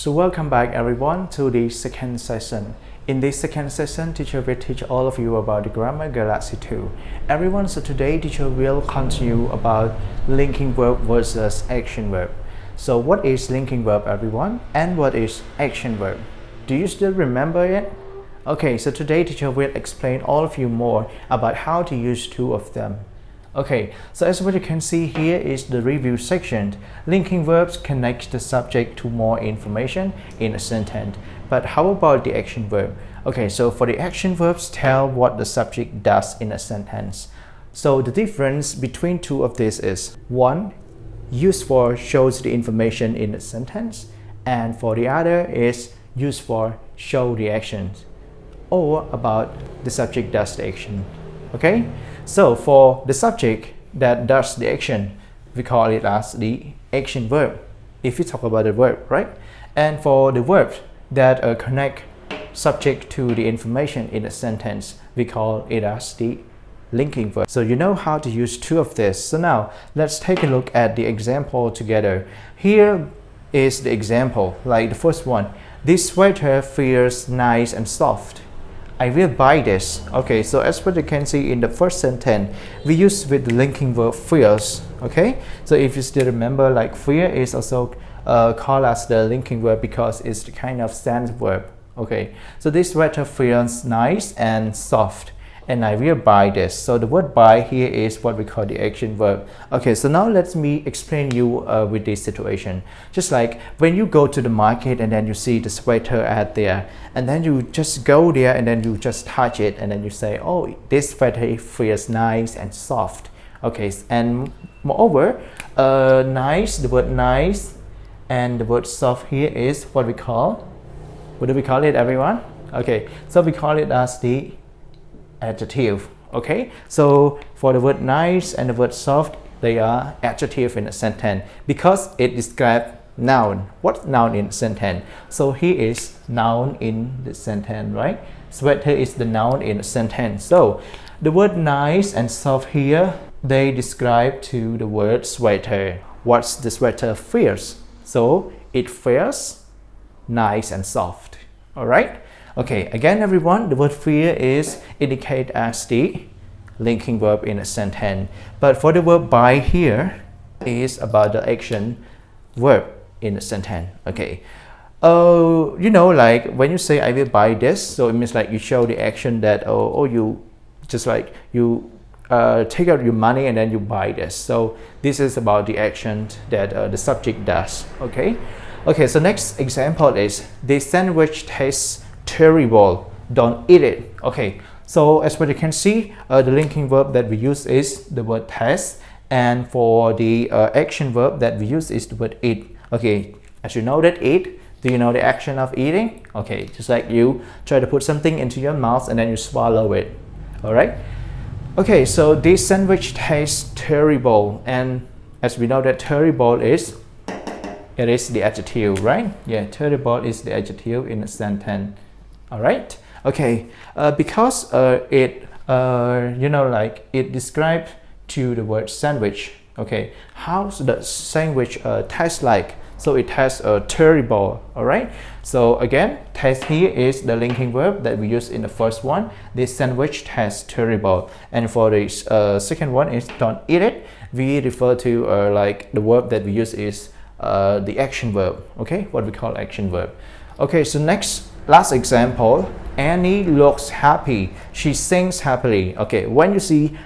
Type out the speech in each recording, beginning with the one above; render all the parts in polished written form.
So welcome back everyone to the second session. In this second session, teacher will teach all of you about the Grammar Galaxy 2. Everyone, so today teacher will continue about linking verb versus action verb. So what is linking verb everyone? And what is action verb? Do you still remember it? Okay, so today teacher will explain all of you more about how to use two of them. Okay, so as what you can see here is the review section. Linking verbs connect the subject to more information in a sentence. But how about the action verb? Okay, so for the action verbs, tell what the subject does in a sentence. So the difference between two of these is one, used for shows the information in a sentence, and for the other is used for show the actions or about the subject does the action. Okay, so for the subject that does the action, we call it as the action verb if we talk about the verb, right? And for the verbs that connect subject to the information in a sentence, we call it as the linking verb. So you know how to use two of this. So now let's take a look at the example together. Here is the example, like the first one. This sweater feels nice and soft. I will buy this. Okay, so as what you can see in the first sentence, we use with the linking verb feels. Okay, so if you still remember, like fear is also called as the linking verb because it's the kind of sense verb. Okay, so this sweater feels nice and soft, and I will buy this. So the word buy here is what we call the action verb. Okay, so now let me explain you with this situation. Just like when you go to the market and then you see the sweater ad there, and then you just go there and then you just touch it and then you say, oh, this sweater feels nice and soft. Okay, and moreover, nice, the word nice and the word soft here is what do we call it everyone? Okay, so we call it as the adjective. Okay, so for the word nice and the word soft, they are adjective in a sentence because it describes noun. What noun in a sentence? So here is noun in the sentence, right? Sweater is the noun in a sentence. So the word nice and soft here, they describe to the word sweater. What's the sweater feels? So it feels nice and soft. All right. Okay, again everyone, the word fear is indicated as the linking verb in a sentence. But for the verb buy here is about the action verb in a sentence. Okay. You know, like when you say I will buy this, so it means like you show the action that you just like you take out your money and then you buy this. So this is about the action that the subject does. Okay. Okay, so next example is the sandwich tastes terrible, don't eat it. Okay, so as what you can see, the linking verb that we use is the word taste, and for the action verb that we use is the word eat. Okay, as you know that eat, do you know the action of eating? Okay, just like you try to put something into your mouth and then you swallow it. All right. Okay, so this sandwich tastes terrible, and as we know that terrible is the adjective, right? Yeah, terrible is the adjective in a sentence. All right. Okay. Because it you know, like it describes to the word sandwich. Okay. How the sandwich tastes like? So it has a terrible. All right. So again, taste here is the linking verb that we use in the first one. This sandwich tastes terrible. And for the second one is don't eat it. We refer to like the verb that we use is the action verb. Okay, what we call action verb. Okay, so last example, Annie looks happy, she sings happily. Okay, when you see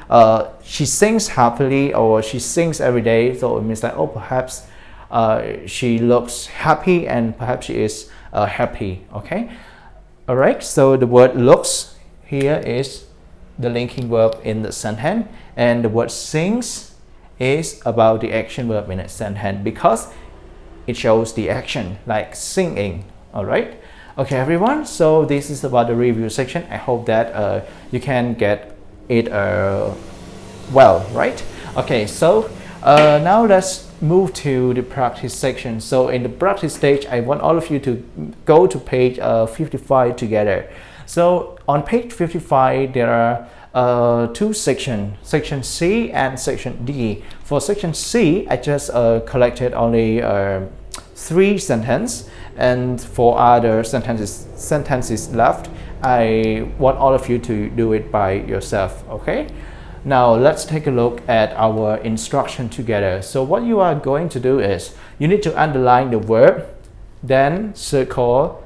she sings happily or she sings every day, so it means like, oh, perhaps she looks happy and perhaps she is happy. Okay, all right, so the word looks here is the linking verb in the sentence, and the word sings is about the action verb in a sentence because it shows the action like singing. All right. Okay, everyone. So this is about the review section. I hope that you can get it well, right? Okay. So now let's move to the practice section. So in the practice stage, I want all of you to go to page 55 together. So on page 55, there are two sections, section C and section D. For section C, I just collected only 3 sentences, and for other sentences left, I want all of you to do it by yourself. Okay, now let's take a look at our instruction together. So what you are going to do is you need to underline the verb, then circle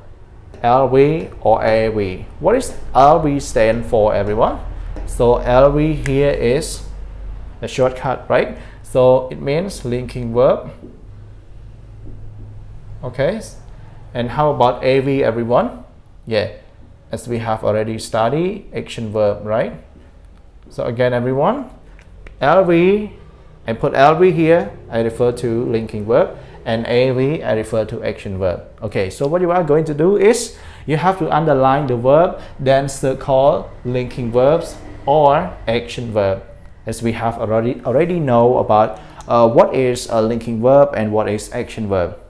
LV or AV. What is LV stand for, everyone? So LV here is the shortcut, right? So it means linking verb. Okay, and how about AV, everyone? Yeah, as we have already studied, action verb, right? So again, everyone, LV, I put LV here, I refer to linking verb, and AV, I refer to action verb. Okay, so what you are going to do is you have to underline the verb, then circle linking verbs or action verb, as we have already know about what is a linking verb and what is action verb.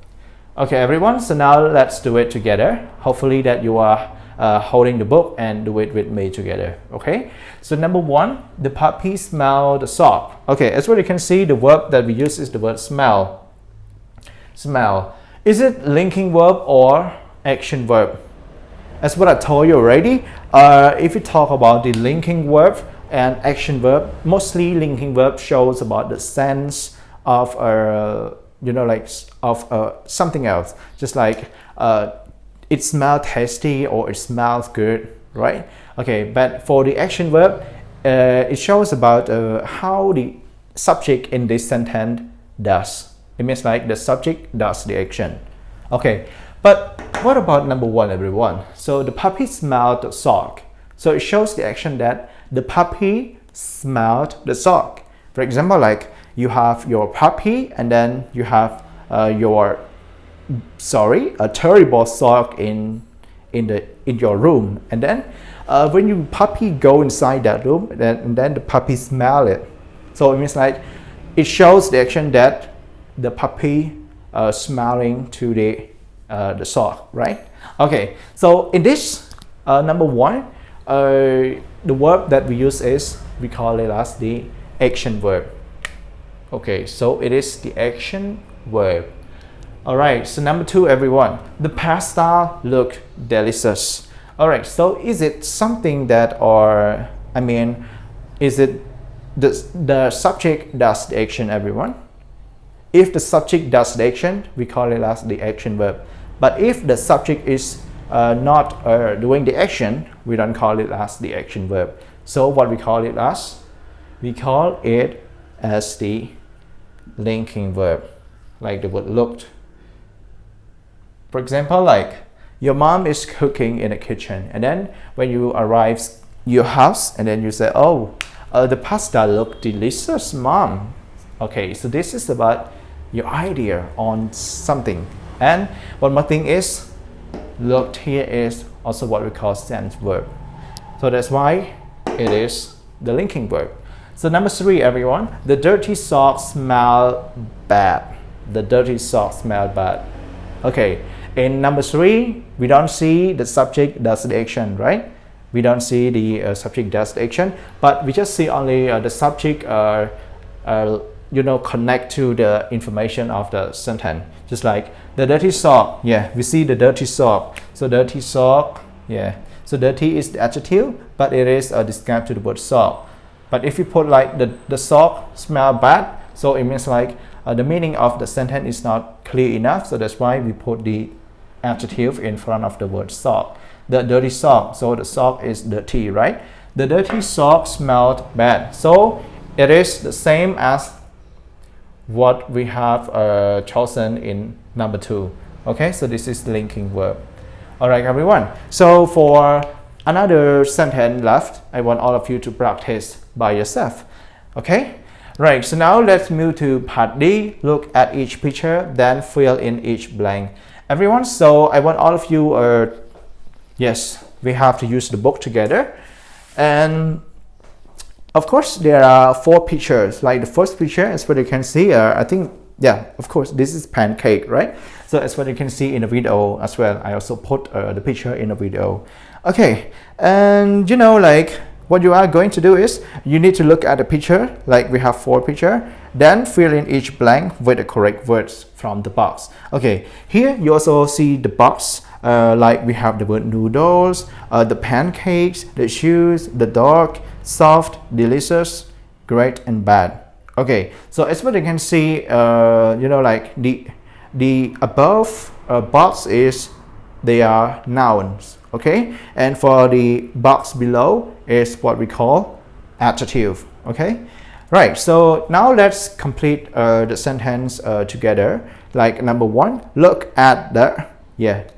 Okay, everyone, so now let's do it together. Hopefully that you are holding the book and do it with me together. Okay, so number 1, the puppy smelled the sock. Okay, as well you can see, the verb that we use is the word smell. Smell. Is it linking verb or action verb? As what I told you already, if you talk about the linking verb and action verb, mostly linking verb shows about the sense of something else, just like it smells tasty or it smells good, right? Okay, but for the action verb, it shows about how the subject in this sentence does. It means like the subject does the action. Okay, but what about number 1, everyone? So the puppy smelled the sock. So it shows the action that the puppy smelled the sock. For example, like you have your puppy and then you have a terrible sock in your room, and then when your puppy go inside that room, and then the puppy smell it. So it means like it shows the action that the puppy smelling to the sock, right? Okay, so in this number 1, the verb that we use is, we call it as the action verb. Okay, so it is the action verb. Alright, so number 2, everyone, the pasta looked delicious. Alright, so is it something that, or I mean, is it the subject does the action, everyone? If the subject does the action, we call it as the action verb. But if the subject is not doing the action, we don't call it as the action verb. So what we call it as? We call it as the linking verb, like the word looked. For example, like your mom is cooking in the kitchen, and then when you arrive your house, and then you say, oh, the pasta looked delicious, mom. Okay, so this is about your idea on something. And one more thing is, looked here is also what we call sense verb. So that's why it is the linking verb. So number 3, everyone, the dirty socks smell bad. The dirty socks smell bad. Okay, in number 3, we don't see the subject does the action, right? We don't see the subject does the action, but we just see only the subject connect to the information of the sentence. Just like the dirty sock, yeah, we see the dirty sock. So dirty sock, yeah. So dirty is the adjective, but it is described to the word sock. But if you put like the sock smell bad, so it means like the meaning of the sentence is not clear enough. So that's why we put the adjective in front of the word sock. The dirty sock, so the sock is dirty, right? The dirty sock smelled bad. So it is the same as what we have chosen in number 2. Okay, so this is the linking verb. Alright, everyone. So for another sentence left, I want all of you to practice by yourself. Okay? Right, so now let's move to part D. Look at each picture, then fill in each blank. Everyone, so I want all of you, yes, we have to use the book together. And of course, there are 4 pictures. Like the first picture, as what you can see, I think, yeah, of course, this is pancake, right? So as what you can see in the video as well, I also put the picture in the video. Okay, and like what you are going to do is you need to look at the picture, like we have 4 pictures, Then fill in each blank with the correct words from the box. Okay, here you also see the box. Like we have the word noodles, the pancakes, the shoes, the dog, soft, delicious, great, and bad. Okay, so as what you can see, like the above box is they are nouns. Okay, and for the box below is what we call adjective. Okay, right. So now let's complete the sentence together. Like number one, look at the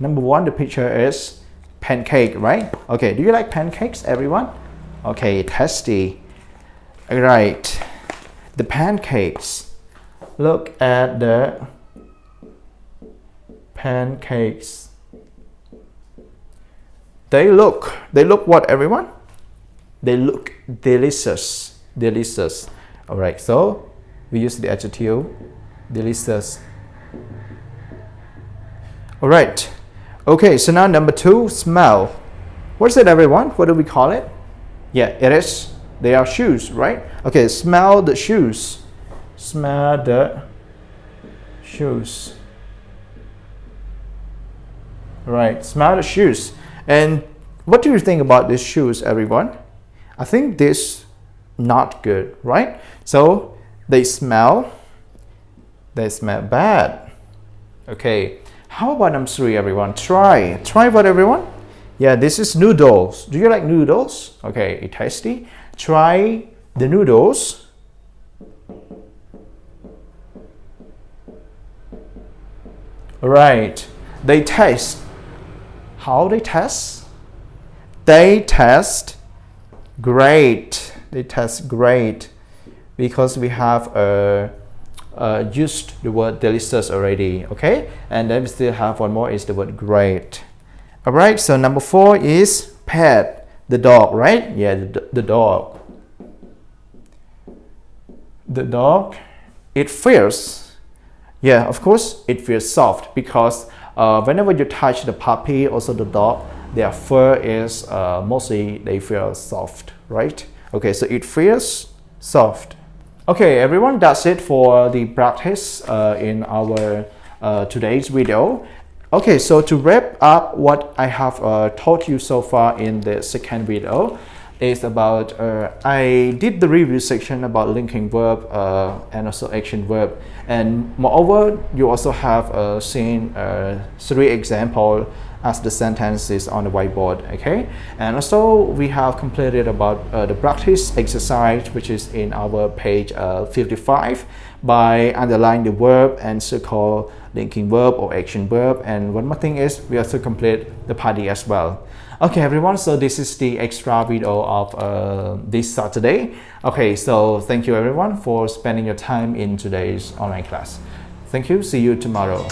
number one. The picture is pancake, right? Okay, do you like pancakes, everyone? Okay, tasty. Right, the pancakes. Look at the pancakes. They look what, everyone? They look delicious. Delicious. All right, so we use the adjective delicious. All right. Okay, so now number two, smell. What's it, everyone? What do we call it? Yeah, it is. They are shoes, right? Okay, smell the shoes. Smell the shoes. Right, smell the shoes. And what do you think about these shoes, everyone? I think this not good, right? So they smell bad. Okay, how about number three, everyone? Try what, everyone? Yeah, this is noodles. Do you like noodles? Okay, it's tasty. Try the noodles. Right, they taste. How they taste? They taste great. They taste great because we have used the word delicious already. Okay, and then we still have one more is the word great. All right, so number four is pet, the dog, right? Yeah, the dog. The dog, it feels. Yeah, of course, it feels soft because whenever you touch the puppy, also the dog, their fur is mostly they feel soft, right? Okay, so it feels soft. Okay, everyone, that's it for the practice in our today's video. Okay, so to wrap up what I have taught you so far in the second video is about I did the review section about linking verb and also action verb, and moreover you also have seen 3 examples as the sentences on the whiteboard. Okay, and also we have completed about the practice exercise, which is in our page 55, by underlining the verb and circle linking verb or action verb. And one more thing is we also complete the party as well. Okay, everyone, so this is the extra video of this Saturday. Okay, so thank you everyone for spending your time in today's online class. Thank you, see you tomorrow.